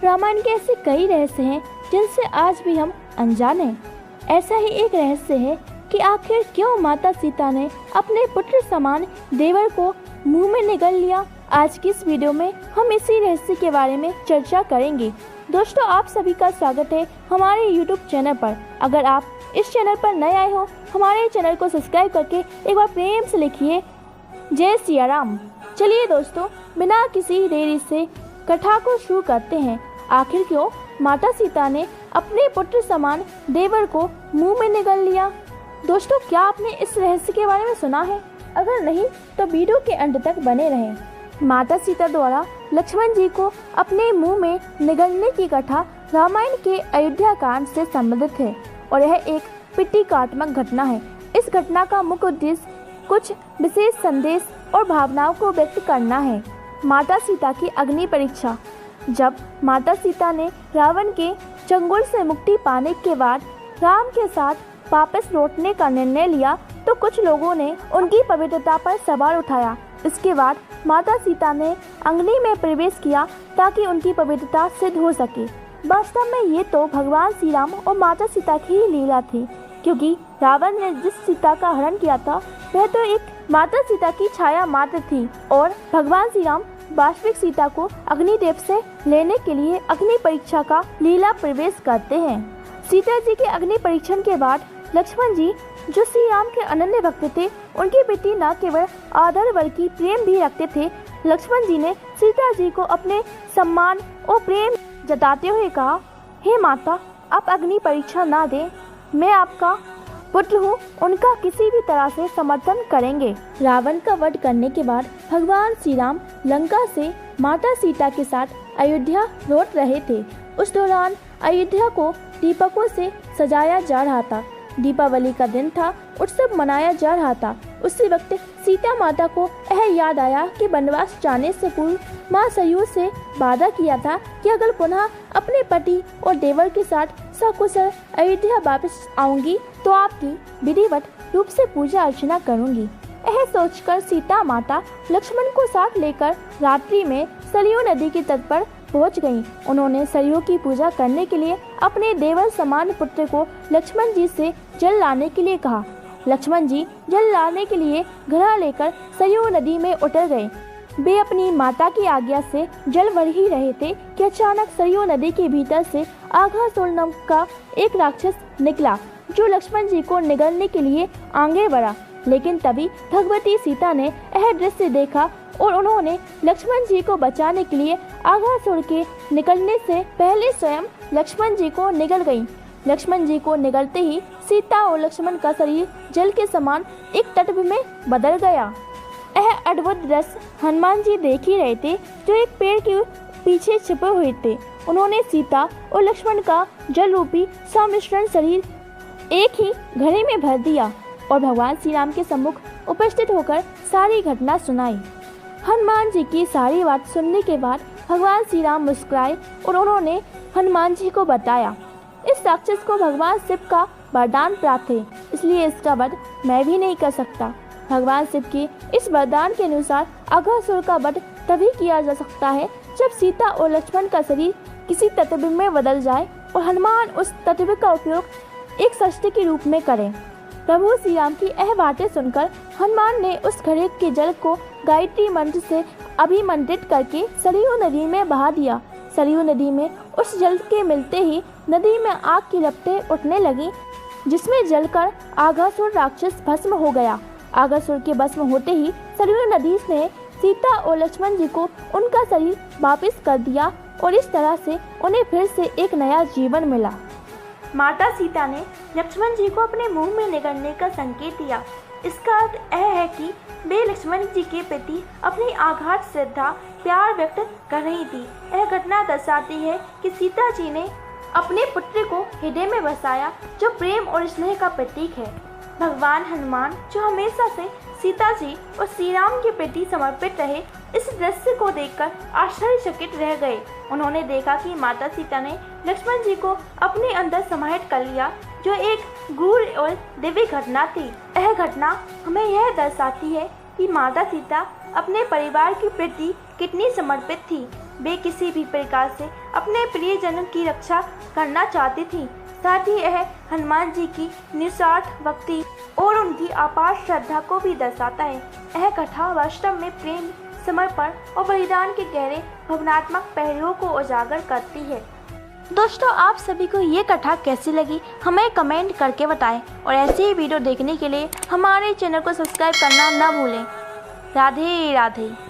रामायण के ऐसे कई रहस्य हैं जिनसे आज भी हम अनजान हैं। ऐसा ही एक रहस्य है कि आखिर क्यों माता सीता ने अपने पुत्र समान देवर को मुंह में निगल लिया। आज की इस वीडियो में हम इसी रहस्य के बारे में चर्चा करेंगे। दोस्तों, आप सभी का स्वागत है हमारे YouTube चैनल पर। अगर आप इस चैनल पर नए आए हो, हमारे चैनल को सब्सक्राइब करके एक बार प्रेम से लिखिए जय सिया राम। चलिए दोस्तों, बिना किसी देरी से कथा को शुरू करते हैं। आखिर क्यों माता सीता ने अपने पुत्र समान देवर को मुंह में निगल लिया। दोस्तों, क्या आपने इस रहस्य के बारे में सुना है? अगर नहीं तो वीडियो के अंत तक बने रहें। माता सीता द्वारा लक्ष्मण जी को अपने मुंह में निगलने की कथा रामायण के अयोध्या कांड से संबंधित है और यह एक प्रतीकात्मक घटना है। इस घटना का मुख्य उद्देश्य कुछ विशेष संदेश और भावनाओं को व्यक्त करना है। माता सीता की अग्नि परीक्षा। जब माता सीता ने रावण के चंगुल से मुक्ति पाने के बाद राम के साथ वापस लौटने का निर्णय लिया तो कुछ लोगों ने उनकी पवित्रता पर सवाल उठाया। इसके बाद माता सीता ने अग्नि में प्रवेश किया ताकि उनकी पवित्रता सिद्ध हो सके। वास्तव में ये तो भगवान श्री राम और माता सीता की ही लीला थी, क्योंकि रावण ने जिस सीता का हरण किया था वह तो एक माता सीता की छाया मात्र थी और भगवान श्री राम वास्तविक सीता को अग्निदेव से लेने के लिए अग्नि परीक्षा का लीला प्रवेश करते हैं। सीता जी के अग्नि परीक्षण के बाद लक्ष्मण जी, जो श्री राम के अनन्य भक्त थे, उनके प्रति न केवल आदर बल्कि प्रेम भी रखते थे। लक्ष्मण जी ने सीता जी को अपने सम्मान और प्रेम जताते हुए कहा, हे माता, आप अग्नि परीक्षा ना दें, मैं आपका पुत्र हूँ, उनका किसी भी तरह से समर्थन करेंगे। रावण का वध करने के बाद भगवान श्री राम लंका से माता सीता के साथ अयोध्या लौट रहे थे। उस दौरान अयोध्या को दीपकों से सजाया जा रहा था। दीपावली का दिन था, उत्सव मनाया जा रहा था। उसी वक्त सीता माता को यह याद आया कि वनवास जाने से पूर्व माँ सरयू से वादा किया था कि अगर पुनः अपने पति और देवर के साथ सकुशल अयोध्या वापस आऊंगी तो आपकी विधिवत रूप से पूजा अर्चना करूंगी। यह सोचकर सीता माता लक्ष्मण को साथ लेकर रात्रि में सरयू नदी के तट पर पहुंच गईं। उन्होंने सरयू की पूजा करने के लिए अपने देवर समान पुत्र को लक्ष्मण जी से जल लाने के लिए कहा। लक्ष्मण जी जल लाने के लिए घड़ा लेकर सरयू नदी में उतर गए। वे अपनी माता की आज्ञा से जल भर ही रहे थे कि अचानक सरयू नदी के भीतर से आघासुर नाम का एक राक्षस निकला, जो लक्ष्मण जी को निगलने के लिए आगे बढ़ा। लेकिन तभी भगवती सीता ने यह दृश्य देखा और उन्होंने लक्ष्मण जी को बचाने के लिए आघासुर के निकलने से पहले स्वयं लक्ष्मण जी को निगल गईं। लक्ष्मण जी को निगलते ही सीता और लक्ष्मण का शरीर जल के समान एक तट में बदल गया। यह अद्भुत दृश्य हनुमान जी देख ही रहे थे, जो एक पेड़ के पीछे छिपे हुए थे। उन्होंने सीता और लक्ष्मण का जल रूपी सम्मिश्रण शरीर एक ही घड़े में भर दिया और भगवान श्री राम के सम्मुख उपस्थित होकर सारी घटना सुनाई। हनुमान जी की सारी बात सुनने के बाद भगवान श्री राम मुस्कुराए और उन्होंने हनुमान जी को बताया, इस राक्षस को भगवान शिव का वरदान प्राप्त है, इसलिए इसका वध मैं भी नहीं कर सकता। भगवान शिव के इस वरदान के अनुसार आघासुर का वध तभी किया जा सकता है जब सीता और लक्ष्मण का शरीर किसी तत्व में बदल जाए और हनुमान उस तत्व का उपयोग एक शस्त्र के रूप में करें। प्रभु श्री राम की यह बातें सुनकर हनुमान ने उस घड़े के जल को गायत्री मंत्र से अभिमंत्रित करके सरयू नदी में बहा दिया। सरयू नदी में उस जल के मिलते ही नदी में आग की लपटें उठने लगी, जिसमें जलकर आघासुर राक्षस भस्म हो गया। आघासुर के भस्म होते ही सरयू नदी ने सीता और लक्ष्मण जी को उनका शरीर वापस कर दिया और इस तरह से उन्हें फिर से एक नया जीवन मिला। माता सीता ने लक्ष्मण जी को अपने मुंह में निगलने का संकेत दिया। इसका अर्थ यह है कि वे लक्ष्मण जी के प्रति अपनी आगाध श्रद्धा प्यार व्यक्त कर रही थी। यह घटना दर्शाती है कि सीता जी ने अपने पुत्र को हृदय में बसाया, जो प्रेम और स्नेह का प्रतीक है। भगवान हनुमान, जो हमेशा से सीता जी और श्री राम के प्रति समर्पित रहे, इस दृश्य को देखकर आश्चर्यचकित रह गए। उन्होंने देखा कि माता सीता ने लक्ष्मण जी को अपने अंदर समाहित कर लिया, जो एक गूढ़ और दिव्य घटना थी। यह घटना हमें यह दर्शाती है कि माता सीता अपने परिवार के प्रति कितनी समर्पित थी। वे किसी भी प्रकार से अपने प्रियजनों की रक्षा करना चाहती थी। साथ ही यह हनुमान जी की निस्वार्थ भक्ति और उनकी अपार श्रद्धा को भी दर्शाता है। यह कथा वास्तव में प्रेम, समर्पण और बलिदान के गहरे भावनात्मक पहलुओं को उजागर करती है। दोस्तों, आप सभी को ये कथा कैसी लगी हमें कमेंट करके बताएं और ऐसे ही वीडियो देखने के लिए हमारे चैनल को सब्सक्राइब करना न भूलें। राधे राधे।